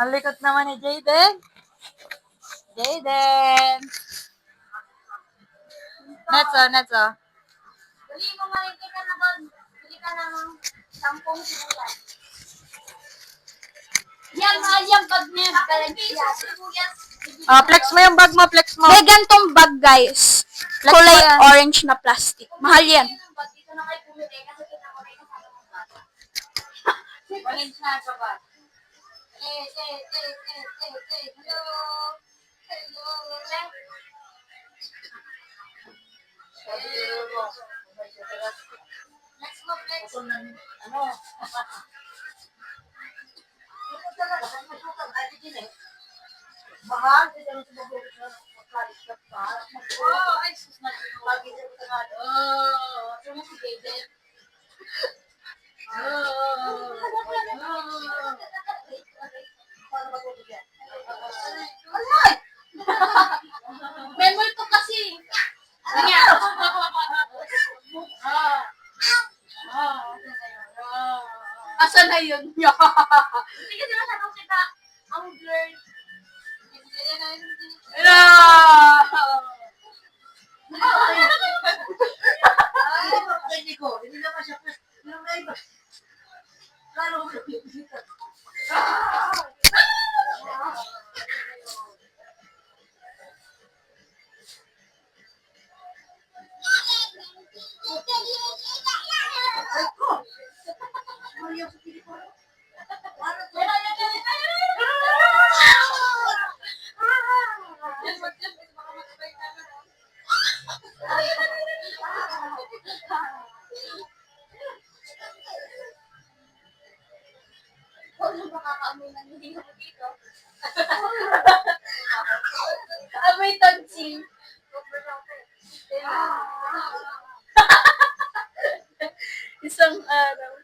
Ang likot naman ni Jayden. Jayden. Netso. Dali mo malingkit ka na doon. Bili ka ng 10 sibuyas. Yan, mahal yung bag niya. Flex mo yung bag mo, flex mo. May gantong bag, guys. Flex Kulay mo yan. orange na plastic. Mahal yan. Dito na kayo pumili kasi kita mo rin kasama ng bata. Orange na sa bag. Hello. Next mo, flex. Mahal, hindi naman sa mabulit na magkalit ka pa. Oh, ay, sus na. Lagi sa mga tangado. Oh, ito mo si David. Paano ba ito yan? May multo kasi. Ano yan? Asa na yun? Hindi kasi masyadong kita. Ang blurred. Ay, hindi ko. Hindi naman siya. Yung na iba. Lalo ko pipita. Ay ko. Maria sa pili ko. Ano to? Ano makakaamoy ng hindi mo dito? Amoy tonsing. Isang araw.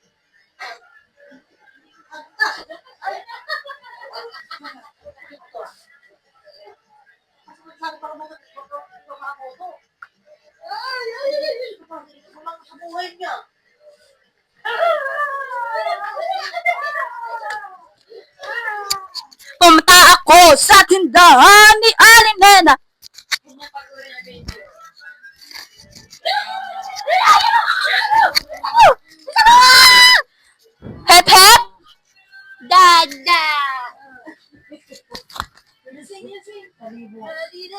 Sabi pa mo to. Ay. Kumang sa buhay niya. Pumunta ako sa tindahan ni Alinena. Hep hep. Dada. Sing. Kalibo. Sing.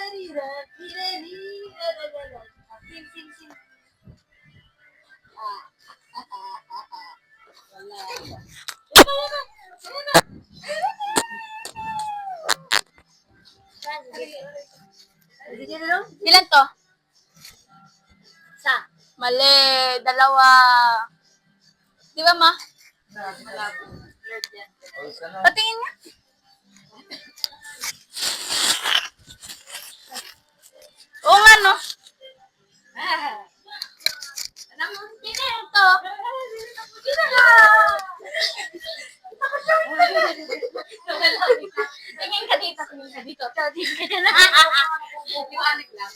Ilan to? Sa? Mali. Dalawa. Di ba, ma? Patingin nga. Oo nga, no? Tingin ka dito. Liwanag lang.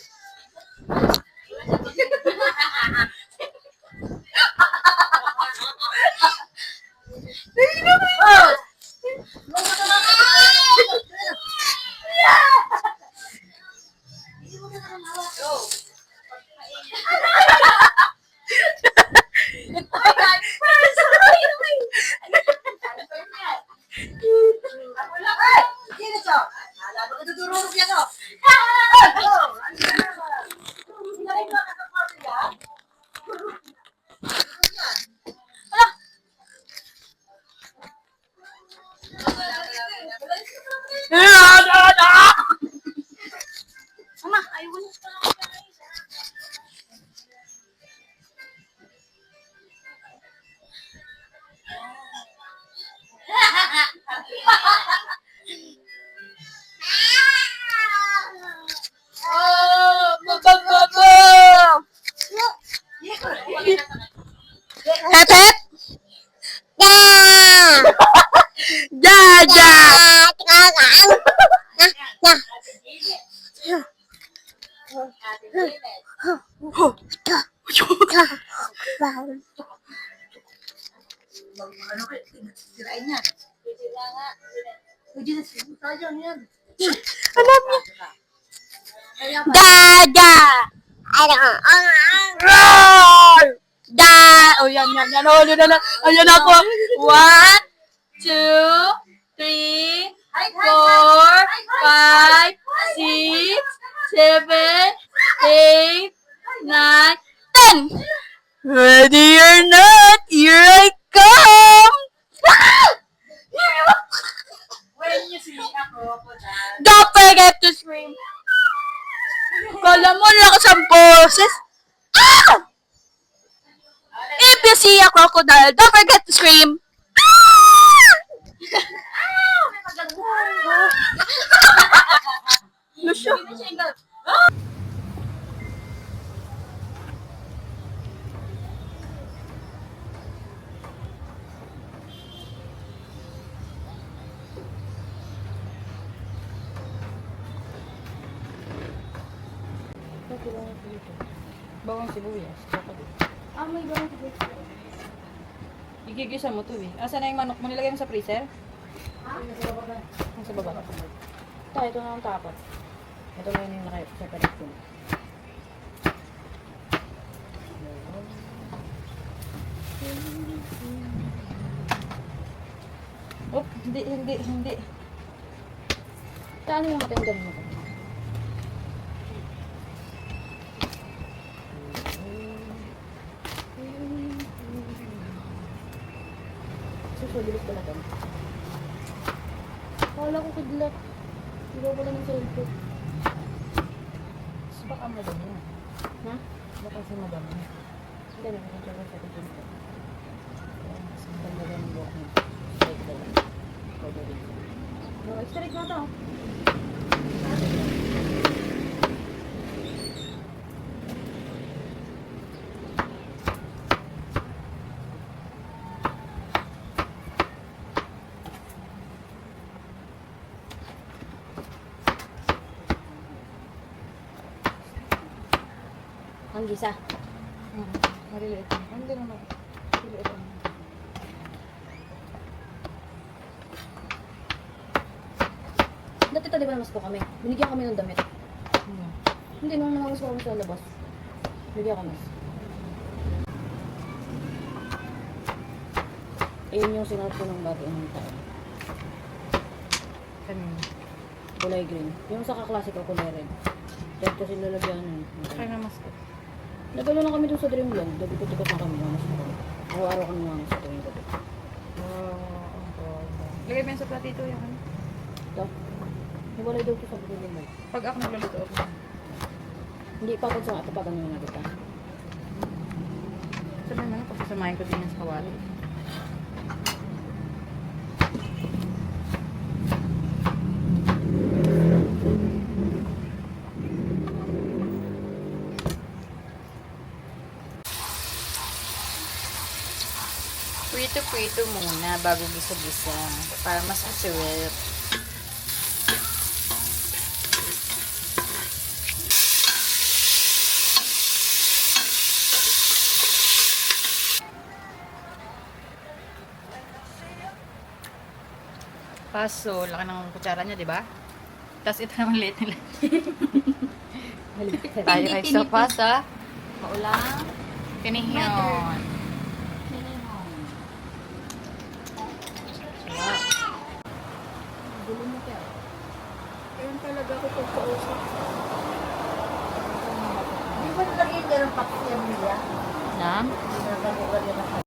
Sino to? Alam mo, tutulog yan, oh. Ama, ayaw na. Hep hep. Dada. Ano kayo? Sirain niya. Sila nga. Sayang yan. Alam niya. Dada! Roar! Da! Oh, yan. Oh, yan na. Ayan ako. 1, 2, 3, 4, 5, 6, 7, 8, 9, 10. Ready or not, here I come! When you see a crocodile. Don't forget to scream. Kala mo lakas ang boses. Ah! If you see a crocodile, don't forget to scream. Ah! Lusyo. Bawang sibuyas. May bawang sibuyas. Igigisa mo to eh. Asa na yung manok mo? Nilagay mo sa freezer? Nasa baba. Ito na ang tapat. Ito na yung naka-separate ko. Oh, hindi. Saan yung matindang mo? Susulilit ko na to. Kala ko kidlat. Hindi ko pala ng cellphone. Baka madami na. Ha? Baka sa madami na. Hindi na, nakachara sa akin ko. Mas maganda ng buhok mo. Straight ka lang. No, straight na to. Ang gisa. Maliliit. Hindi naman. Maliliit. Dati tali ba namas ko kami? Binigyan kami ng damit. Hindi nung namas ko kami sa labas. Binigyan kami. Ayun yung sinuot ko ng bago ng taon. Kulay green. Yung sa kaklase ko kulay red. Dahil kasi lalagyan nun. Kaya namas ko. Nagalo na kami dun sa Dreamland. Dabi-tikot na kami. Namas na kami. Araw-araw kami namas sa tuwing gabi. Lagay mo yan sa platito yung ano. Ito. Hiwalay daw ito sa Dreamland. Pag ako nagluluto ako. Hindi pa kung saan atapagan nyo na kita. Sabi mo na, pagsasamahin ko din yan sa kawali. Prito-prito muna bago gisa-gisa para mas masarap. Paso, laki ng kutsara niya, di ba? Tapos ito naman liit nila. Tayo ay sa pasa. Maulang. Kinihyon. Gulo mo kaya. Ayun talaga ako pagkausap. Di ba nalagyan ka ng paksiyan nila? Na? Nalagyan ko ka rin